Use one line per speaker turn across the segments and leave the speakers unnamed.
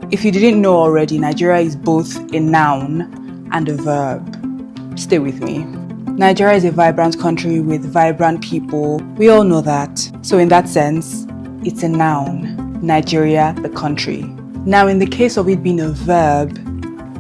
If you didn't know already, Nigeria is both a noun and a verb. Stay with me. Nigeria is a vibrant country with vibrant people. We all know that. So in that sense, it's a noun. Nigeria, the country. Now, in the case of it being a verb,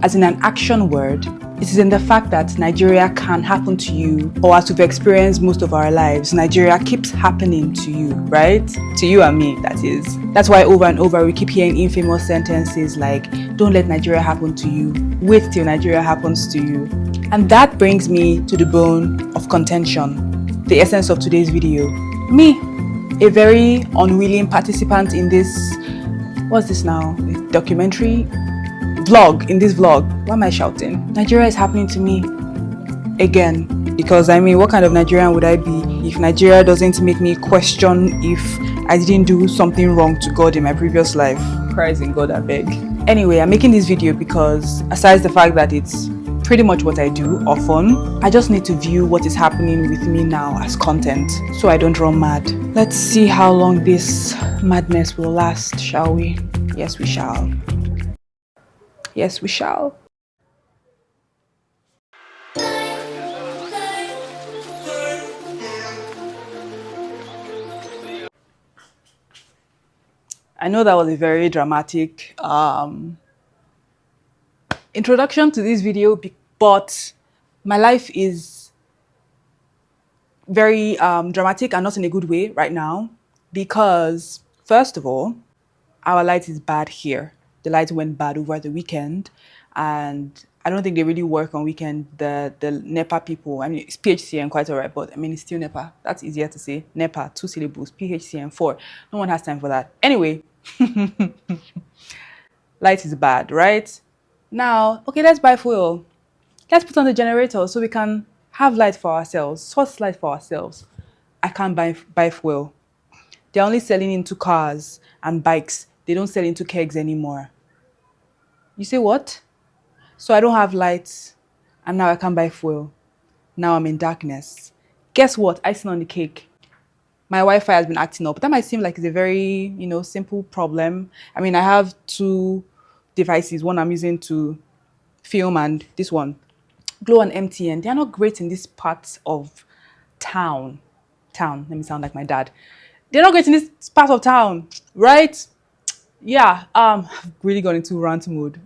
as in an action word, it is in the fact that Nigeria can happen to you, or as we've experienced most of our lives, Nigeria keeps happening to you, right? To you and me, that is. That's why over and over we keep hearing infamous sentences like, don't let Nigeria happen to you, wait till Nigeria happens to you. And that brings me to the bone of contention, the essence of today's video. Me, a very unwilling participant in this, what's this now? Documentary? Vlog, in this vlog. Why am I shouting? Nigeria is happening to me again. Because I mean, what kind of Nigerian would I be if Nigeria doesn't make me question if I didn't do something wrong to God in my previous life? Christ in God, I beg. Anyway, I'm making this video because aside the fact that it's pretty much what I do often, I just need to view what is happening with me now as content so I don't run mad. Let's see how long this madness will last, shall we? Yes, we shall. Yes, we shall. I know that was a very dramatic introduction to this video, but my life is very dramatic and not in a good way right now because, first of all, our light is bad here. The light went bad over the weekend, and I don't think they really work on weekend. The NEPA people, I mean, it's PHCN quite alright, but I mean, it's still NEPA. That's easier to say. NEPA, 2 syllables, PHCN 4. No one has time for that. Anyway, light is bad, right? Now, okay, let's buy fuel. Let's put on the generator so we can have light for ourselves, source light for ourselves. I can't buy fuel. They're only selling into cars and bikes. They don't sell into kegs anymore. You say what? So I don't have lights and now I can't buy fuel. Now I'm in darkness. Guess what? Icing on the cake. My Wi-Fi has been acting up. That might seem like it's a very, simple problem. I mean, I have 2 devices. One I'm using to film and this one, Glow and MTN. They are not great in this part of town. Let me sound like my dad. They're not great in this part of town, right? Yeah, I've really gone into rant mode.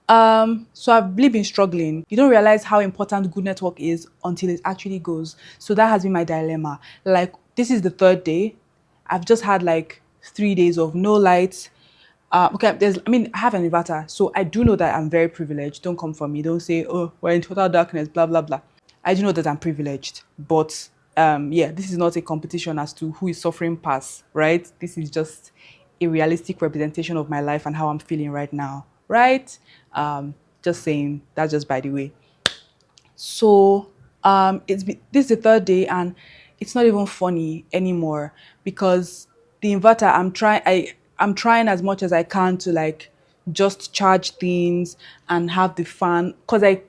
So I've really been struggling. You don't realize how important good network is until it actually goes. So that has been my dilemma. Like, this is the 3rd day. I've just had like 3 days of no light. Okay, I have an inverter, so I do know that I'm very privileged. Don't come for me. Don't say, oh, we're in total darkness, blah, blah, blah. I do know that I'm privileged, but yeah, this is not a competition as to who is suffering past, right? This is just a realistic representation of my life and how I'm feeling right now, right? Just saying, that's just by the way. So this is the 3rd day and it's not even funny anymore because the inverter I'm trying as much as I can to like just charge things and have the fan because I've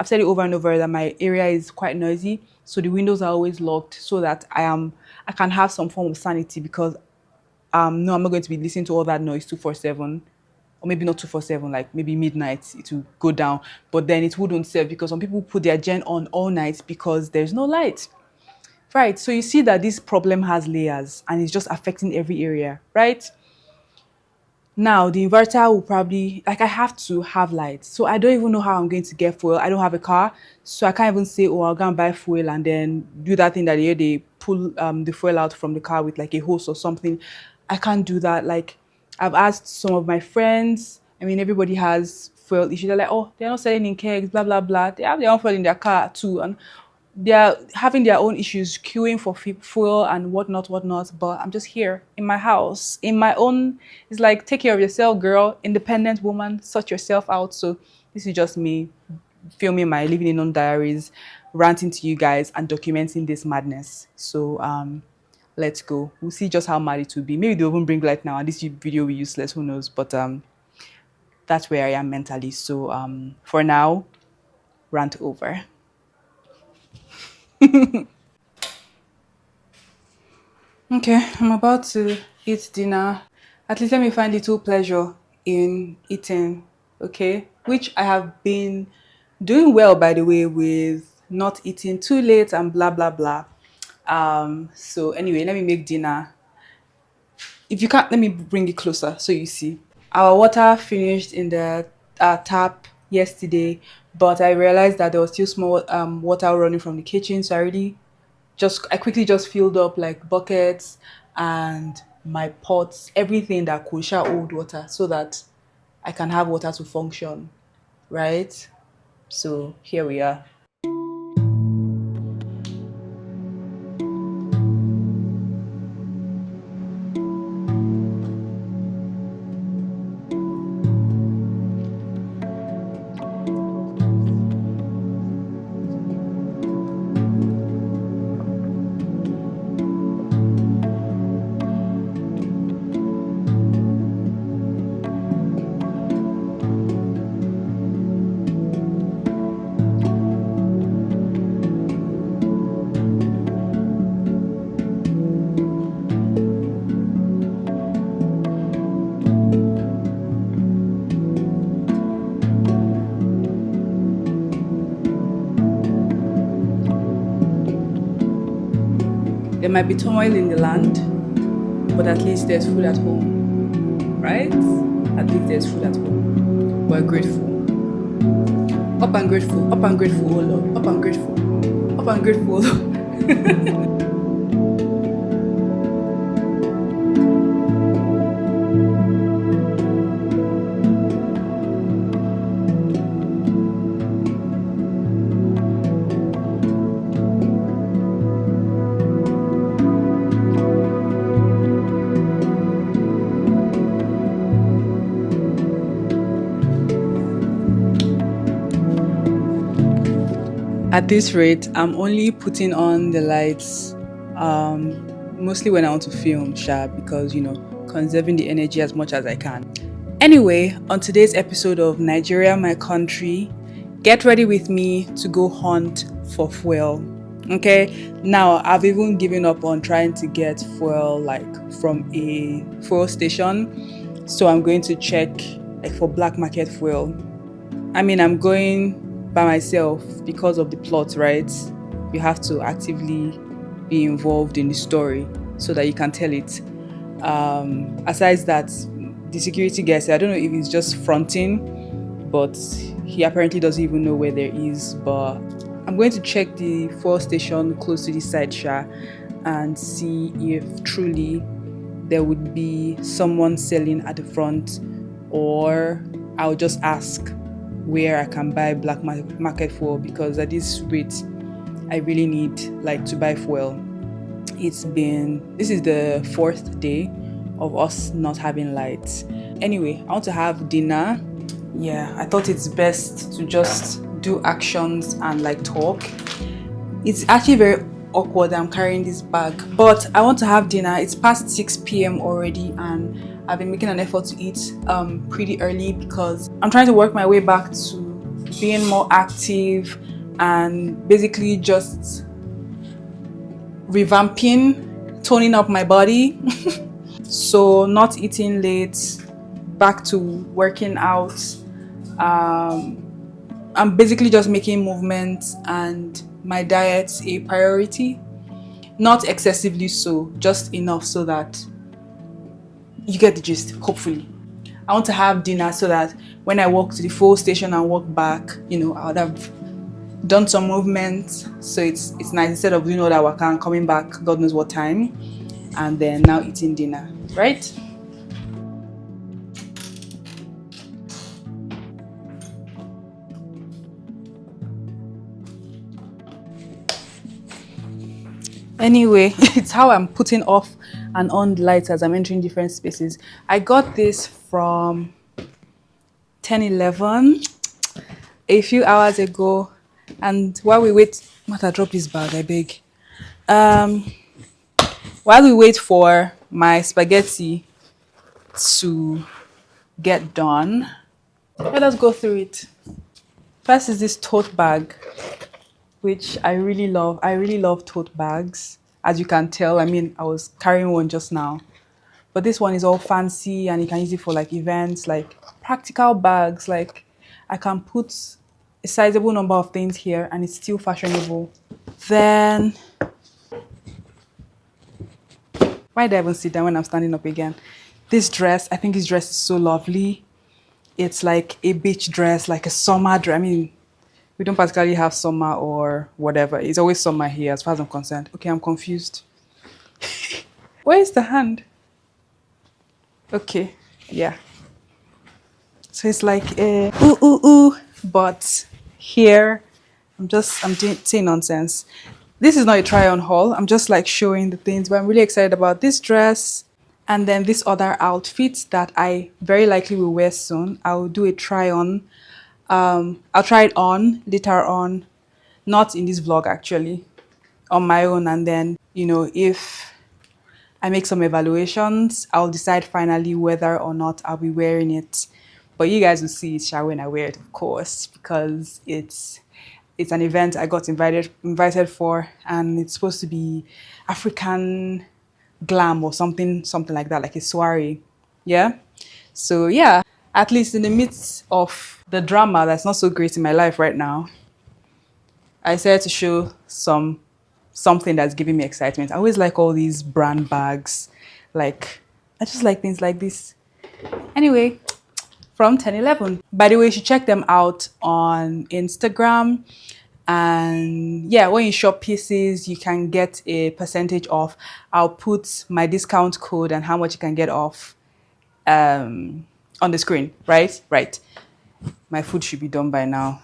said it over and over that my area is quite noisy, so the windows are always locked so that I can have some form of sanity because no, I'm not going to be listening to all that noise 247, or maybe not 247, like maybe midnight it will go down, but then it wouldn't serve because some people put their gen on all night because there's no light. Right, so you see that this problem has layers and it's just affecting every area, right? Now the inverter will probably, like, I have to have lights, so I don't even know how I'm going to get fuel. I don't have a car, so I can't even say, oh, I'll go and buy fuel and then do that thing that they pull the fuel out from the car with like a hose or something. I can't do that. Like, I've asked some of my friends. I mean, everybody has fuel issues. They're like, oh, they're not selling in kegs, blah blah blah. They have their own fuel in their car too, and they're having their own issues queuing for fuel and whatnot. But I'm just here in my house, in my own. It's like, take care of yourself, girl, independent woman, sort yourself out. So this is just me filming my living in Alone Diaries, ranting to you guys and documenting this madness. So let's go. We'll see just how mad it will be. Maybe they'll even bring light now and this video will be useless, who knows. But that's where I am mentally. So for now, rant over. Okay, I'm about to eat dinner. At least let me find little pleasure in eating, okay? Which I have been doing well, by the way, with not eating too late and blah blah blah. So anyway, let me make dinner. If you can't, let me bring it closer so you see. Our water finished in the tap yesterday, but I realized that there was still small water running from the kitchen, so I quickly just filled up like buckets and my pots, everything that could share old water so that I can have water to function, right? So here we are. There might be turmoil in the land, but at least there's food at home, right? At least there's food at home. We're grateful. Up and grateful, up and grateful, oh Lord. Up and grateful, up and grateful, oh Lord. At this rate, I'm only putting on the lights mostly when I want to film, sha, because conserving the energy as much as I can. Anyway, on today's episode of Nigeria, my country, get ready with me to go hunt for fuel. Okay, now I've even given up on trying to get fuel like from a fuel station, so I'm going to check like for black market fuel. I mean, I'm going by myself because of the plot, right? You have to actively be involved in the story so that you can tell it. Aside that, the security guy said, I don't know if he's just fronting, but he apparently doesn't even know where there is. But I'm going to check the fuel station close to the side, Sha, and see if truly there would be someone selling at the front, or I'll just ask where I can buy black market fuel, because at this rate, I really need like to buy fuel. This is the fourth day of us not having lights. Anyway, I want to have dinner. Yeah, I thought it's best to just do actions and like talk. It's actually very awkward that I'm carrying this bag, but I want to have dinner. It's past 6 p.m. already, and I've been making an effort to eat pretty early because I'm trying to work my way back to being more active and basically just revamping, toning up my body. So not eating late, back to working out. I'm basically just making movements and my diet's a priority. Not excessively so, just enough so that you get the gist, hopefully. I want to have dinner so that when I walk to the fuel station and walk back, I would have done some movement. So it's nice instead of doing all that work and coming back, God knows what time, and then now eating dinner, right? Anyway, it's how I'm putting off and on the lights as I'm entering different spaces. I got this from 1011 a few hours ago, and while we wait, Mata, drop this bag, I beg. Um, while we wait for my spaghetti to get done, let us go through it. First is this tote bag, which I really love. I really love tote bags. As you can tell, I mean, I was carrying one just now. but this one is all fancy and you can use it for like events, like practical bags. Like I can put a sizable number of things here and it's still fashionable. Then why did I even sit down when I'm standing up again? This dress, I think this dress is so lovely. It's like a beach dress, like a summer dress. I mean, we don't particularly have summer or whatever. It's always summer here as far as I'm concerned. Okay, I'm confused. Where is the hand? Okay, yeah. So it's like a ooh ooh ooh, but here I'm doing saying nonsense. This is not a try on haul. I'm just like showing the things, but I'm really excited about this dress and then this other outfit that I very likely will wear soon. I'll do a try on. I'll try it on later on, not in this vlog actually, on my own, and then if I make some evaluations, I'll decide finally whether or not I'll be wearing it. But you guys will see it when I wear it, of course, because it's an event I got invited for, and it's supposed to be African glam or something like that, like a soiree. Yeah. So yeah, at least in the midst of the drama that's not so great in my life right now, I decided to show something that's giving me excitement. I always like all these brand bags. Like, I just like things like this. Anyway, from 1011. By the way, you should check them out on Instagram. And yeah, when you shop pieces, you can get a percentage off. I'll put my discount code and how much you can get off on the screen, right? Right. My food should be done by now.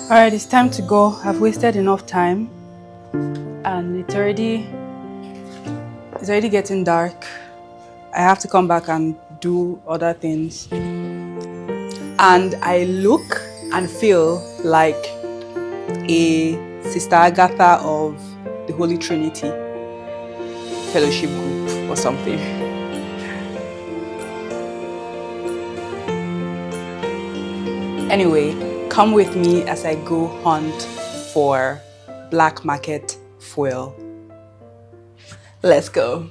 All right, it's time to go. I've wasted enough time and it's already getting dark. I have to come back and do other things. And I look and feel like a Sister Agatha of the Holy Trinity Fellowship Group or something. Anyway, come with me as I go hunt for black market foil. Let's go.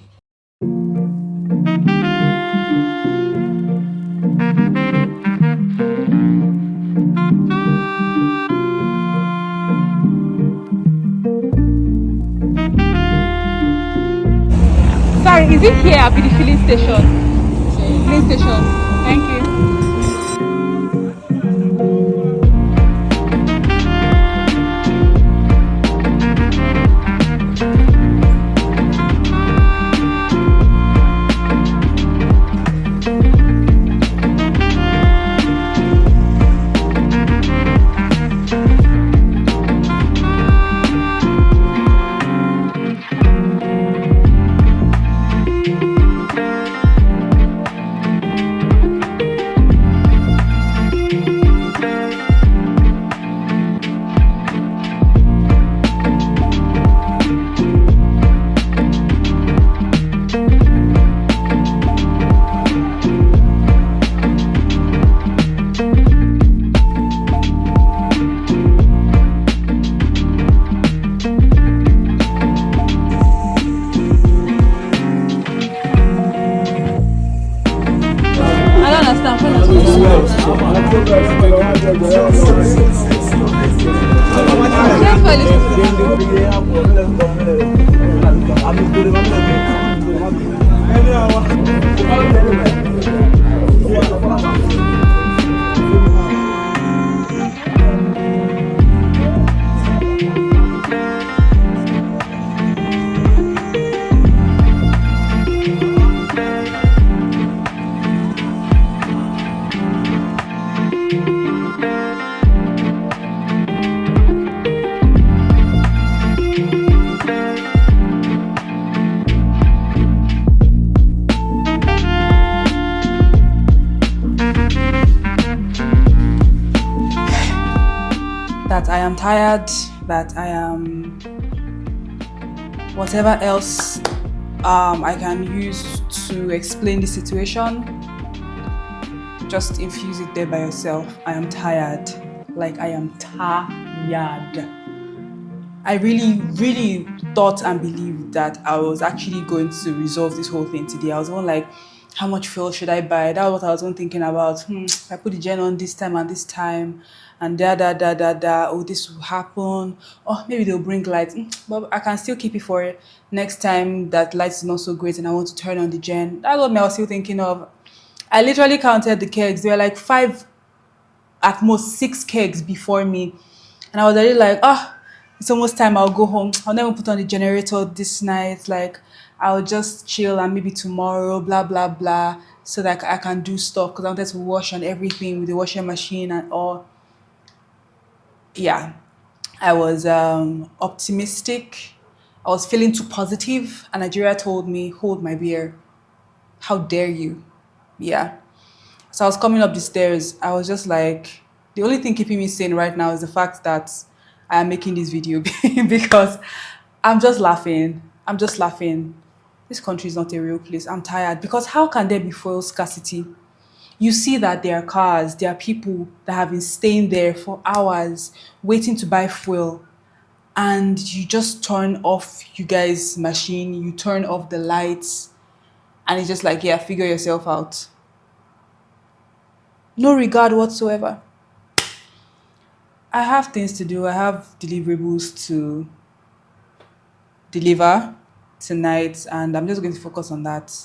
Sorry, is it here at the filling station? Filling station. Thank you. am tired, that I am whatever else I can use to explain the situation. Just infuse it there by yourself. I am tired. Like, I am tired. I really, really thought and believed that I was actually going to resolve this whole thing today. I was even like, how much fuel should I buy? That was what I was even thinking about. If I put the gen on this time and this time, and oh, this will happen. Oh, maybe they'll bring lights. But I can still keep it for next time that lights is not so great and I want to turn on the gen. That's what I was still thinking of. I literally counted the kegs. There were like 5, at most 6 kegs before me. And I was already like, it's almost time, I'll go home. I'll never put on the generator this night. Like, I'll just chill and maybe tomorrow, blah, blah, blah, so that I can do stuff because I wanted to wash and everything with the washing machine and all. Yeah, I was optimistic. I was feeling too positive, and Nigeria told me, hold my beer. How dare you? Yeah. So I was coming up the stairs. I was just like, the only thing keeping me sane right now is the fact that I am making this video because I'm just laughing. I'm just laughing. This country is not a real place. I'm tired because how can there be fuel scarcity? You see that there are cars, there are people that have been staying there for hours waiting to buy fuel, and you just turn off you guys' machine, you turn off the lights, and it's just like, yeah, figure yourself out. No regard whatsoever. I have things to do. I have deliverables to deliver tonight, and I'm just going to focus on that.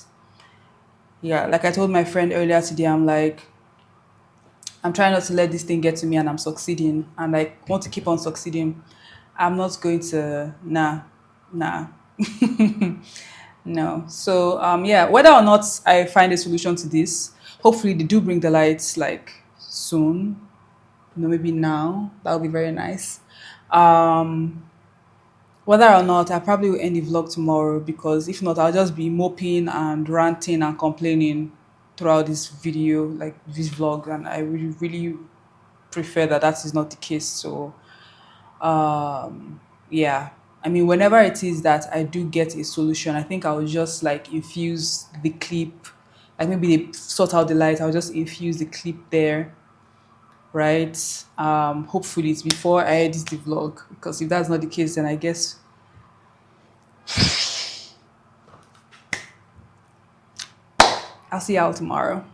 Yeah, like I told my friend earlier today, I'm like, I'm trying not to let this thing get to me, and I'm succeeding, and I want to keep on succeeding. I'm not going to, nah, no. So, yeah, whether or not I find a solution to this, hopefully they do bring the lights like soon. Maybe now. That would be very nice. Um, Whether or not, I probably will end the vlog tomorrow because if not, I'll just be moping and ranting and complaining throughout this video, like this vlog, and I really, really prefer that that is not the case. So, yeah. I mean, whenever it is that I do get a solution, I think I will just like infuse the clip. Like maybe they sort out the light, I'll just infuse the clip there, right? Hopefully it's before I edit the vlog because if that's not the case, then I guess I'll see y'all tomorrow.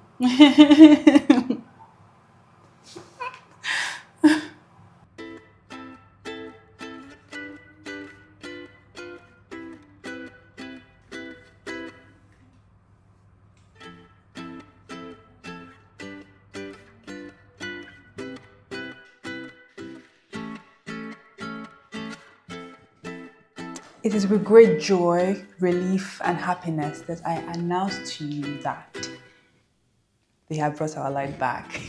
It is with great joy, relief, and happiness that I announce to you that they have brought our light back.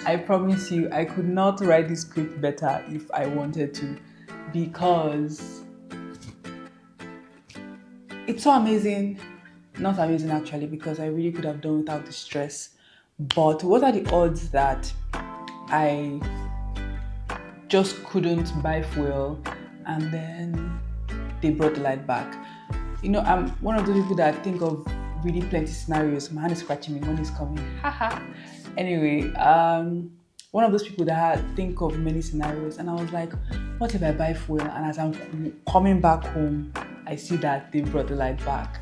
I promise you, I could not write this script better if I wanted to, because it's so amazing. Not amazing actually, because I really could have done without the stress. But what are the odds that I just couldn't buy fuel and then they brought the light back? You know, I'm one of those people that think of really plenty scenarios. My hand is scratching me, money is coming. Haha. Anyway, one of those people that think of many scenarios, and I was like, what if I buy fuel and as I'm coming back home, I see that they brought the light back?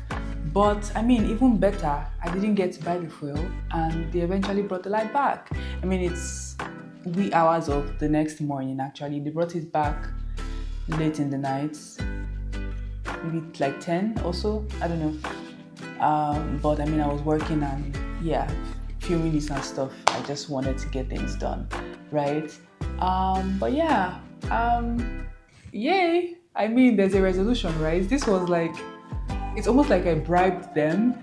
But I mean, even better, I didn't get to buy the fuel and they eventually brought the light back. I mean, it's wee hours of the next morning actually. They brought it back late in the night, maybe like 10 or so, I don't know. But I mean, I was working and yeah, filming this and stuff. I just wanted to get things done, right? But yeah, yay! I mean, there's a resolution, right? This was like, it's almost like I bribed them.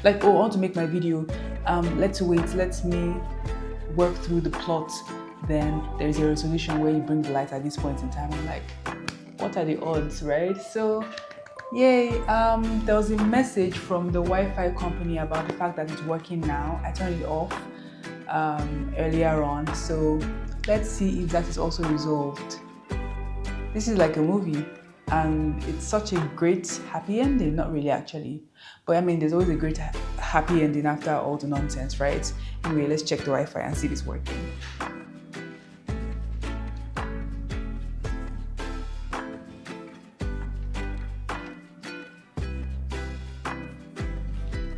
Like, oh, I want to make my video. Let's wait. Let me work through the plot. Then there's a resolution where you bring the light at this point in time. I'm like, what are the odds, right? So, yay! There was a message from the Wi-Fi company about the fact that it's working now. I turned it off. earlier on. So let's see if that is also resolved. This is like a movie, and it's such a great happy ending. Not really, actually, but I mean, there's always a great happy ending after all the nonsense, right? Anyway, let's check the Wi-Fi and see if it's working.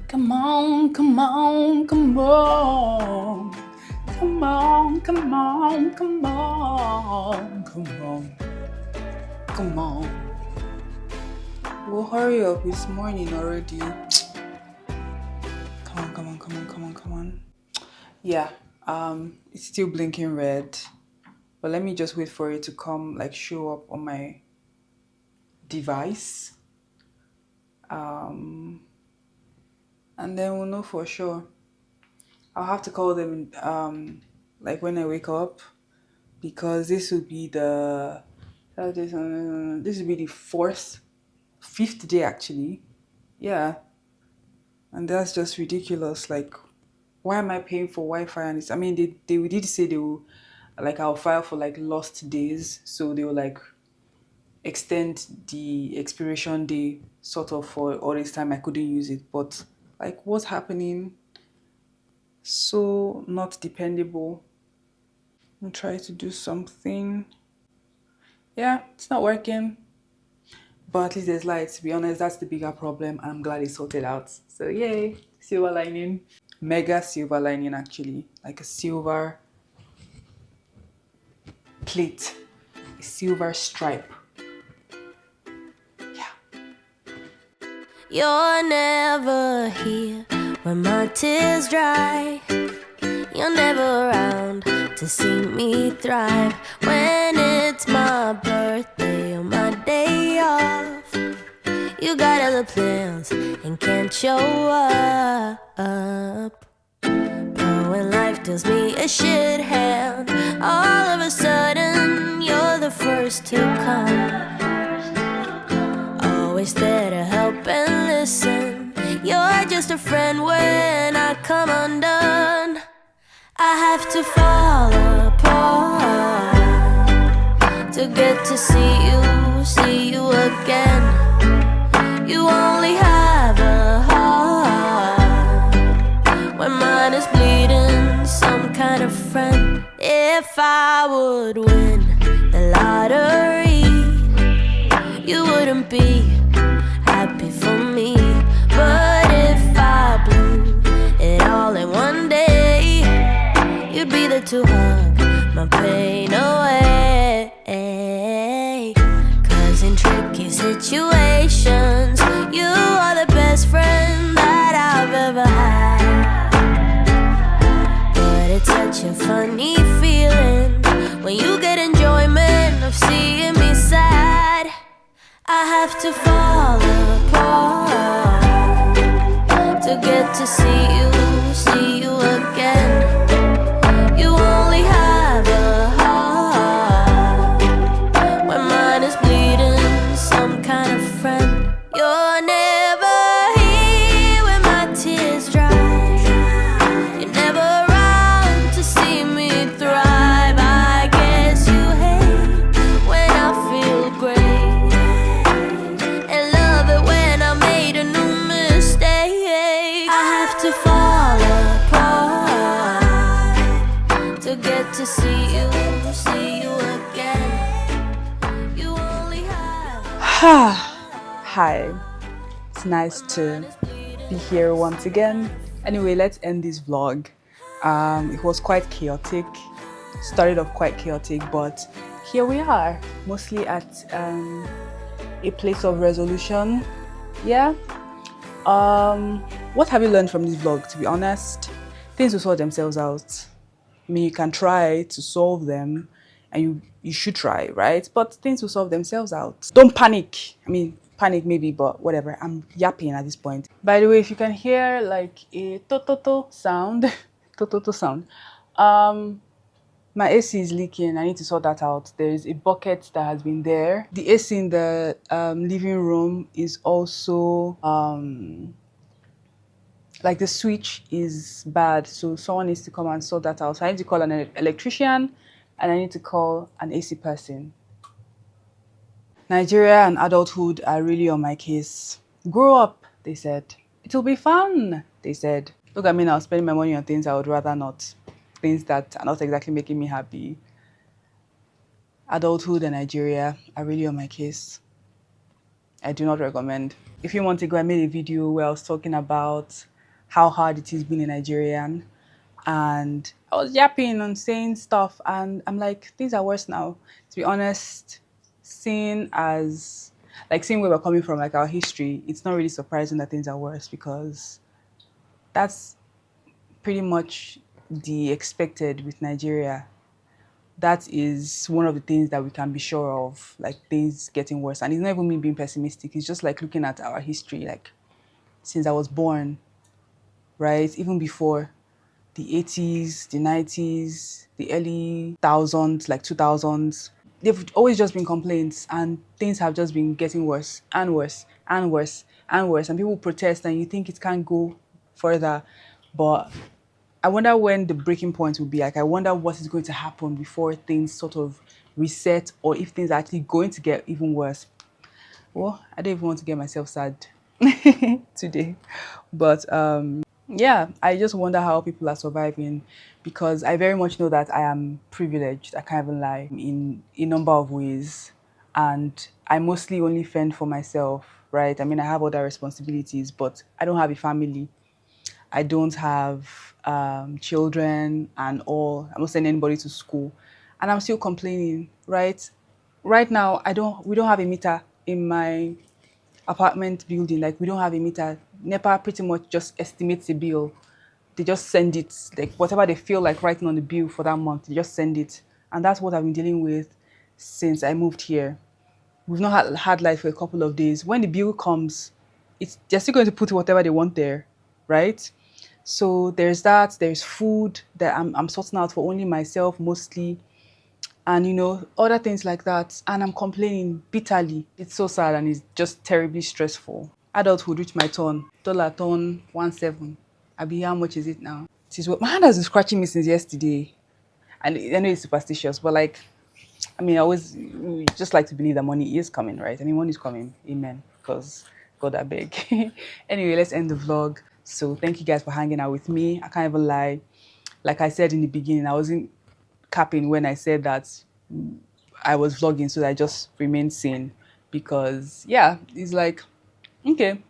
Come on, come on, come on. Come on, come on, come on, come on, come on. Well, hurry up, it's morning already. Come on, come on, come on, come on, come on. Yeah, it's still blinking red. But let me just wait for it to come, like show up on my device. And then we'll know for sure. I'll have to call them like when I wake up, because this will be the this will be the fifth day actually. Yeah. And that's just ridiculous. Like, why am I paying for Wi-Fi? And it's, I mean, they did say they will, like, I'll file for like lost days, so they will like extend the expiration day sort of for all this time I couldn't use it. But like, what's happening? So not dependable. I'm trying to do something. Yeah, it's not working. But at least there's light. To be honest, that's the bigger problem. I'm glad it's sorted out. So yay, silver lining. Mega silver lining actually. Like a silver plate. A silver stripe. Yeah.
You're never here when my tears dry. You're never around to see me thrive. When it's my birthday or my day off, you got other plans and can't show up. But when life deals me a shit hand, all of a sudden you're the first to come. Always there to help and listen. You're just a friend when I come undone. I have to fall apart to get to see you again. You only have a heart when mine is bleeding. Some kind of friend. If I would win the lottery, you wouldn't be happy for me. But if I blew it all in one day, you'd be there to hug my pain away. Cause in tricky situations, you are the best friend that I've ever had. But it's such a funny feeling when you get enjoyment of seeing me sad. I have to fall apart to get to see you again. You only have a heart when mine is bleeding. Some kind of friend. You're never here when my tears dry. You're never around to see me thrive. I guess you hate when I feel great and love it when I made a new mistake. I have to fall apart to get to see you again. You only have
Hi. It's nice to be here once again. Anyway, let's end this vlog. It was quite chaotic. Started off quite chaotic, but here we are, mostly at a place of resolution. Yeah. What have you learned from this vlog? To be honest, things will sort themselves out. I mean, you can try to solve them, and you should try, right? But things will solve themselves out. Don't panic. I mean, panic maybe, but whatever. I'm yapping at this point. By the way, if you can hear like a to sound, to sound, my AC is leaking. I need to sort that out. There is a bucket that has been there. The AC in the living room is also Like the switch is bad, so someone needs to come and sort that out. So I need to call an electrician, and I need to call an AC person. Nigeria and adulthood are really on my case. Grow up, they said. It'll be fun, they said. Look at me now, spending my money on things I would rather not. Things that are not exactly making me happy. Adulthood and Nigeria are really on my case. I do not recommend. A few months ago, I made a video where I was talking about how hard it is being a Nigerian. And I was yapping and saying stuff. And I'm like, things are worse now. To be honest, seeing as, like, seeing where we're coming from, like our history, it's not really surprising that things are worse because that's pretty much the expected with Nigeria. That is one of the things that we can be sure of, like things getting worse. And it's not even me being pessimistic, it's just like looking at our history, like since I was born, right? Even before the 80s, the 90s, the early thousands, like 2000s, they've always just been complaints and things have just been getting worse and worse and worse and worse. And people protest and you think it can't go further. But I wonder when the breaking point will be. Like, I wonder what is going to happen before things sort of reset or if things are actually going to get even worse. Well, I don't even want to get myself sad today. But yeah, I just wonder how people are surviving because I very much know that I am privileged. I can't even lie in a number of ways. And I mostly only fend for myself, right? I mean, I have other responsibilities, but I don't have a family. I don't have children and all. I'm not sending anybody to school, and I'm still complaining. Right, right now we don't have a meter in my apartment building. Like we don't have a meter. NEPA pretty much just estimates a bill. They just send it like whatever they feel like writing on the bill for that month. They just send it, and that's what I've been dealing with since I moved here. We've not had light for a couple of days. When the bill comes, it's they're still going to put whatever they want there, right? So there's that. There's food that I'm sorting out for only myself mostly, and other things like that. And I'm complaining bitterly. It's so sad and it's just terribly stressful. Adulthood reached my turn. Dollar turn 17. Abi, how much is it now? It is what my hand has been scratching me since yesterday. And I know it's superstitious, but like I mean, I always just like to believe that money is coming, right? I mean, money is coming. Amen. Because God, I beg. Anyway, let's end the vlog. So thank you guys for hanging out with me. I can't even lie. Like I said in the beginning, I wasn't capping when I said that I was vlogging so that I just remained sane. Because yeah, it's like, okay,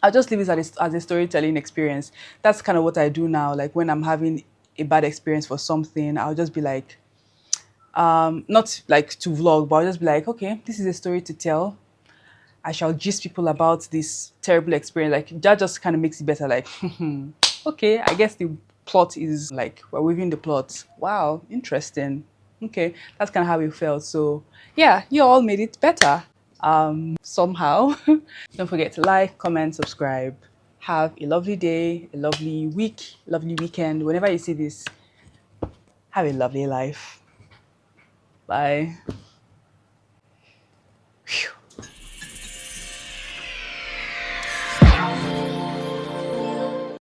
I'll just leave it as a storytelling experience. That's kind of what I do now. Like when I'm having a bad experience for something, I'll just be like, not like to vlog, but I'll just be like, okay, this is a story to tell. I shall gist people about this terrible experience. Like that just kind of makes it better. Like, okay, I guess the plot is like we're weaving the plot. Wow, interesting. Okay, that's kind of how it felt. So yeah, you all made it better. Somehow. Don't forget to like, comment, subscribe. Have a lovely day, a lovely week, lovely weekend. Whenever you see this, have a lovely life. Bye. Phew.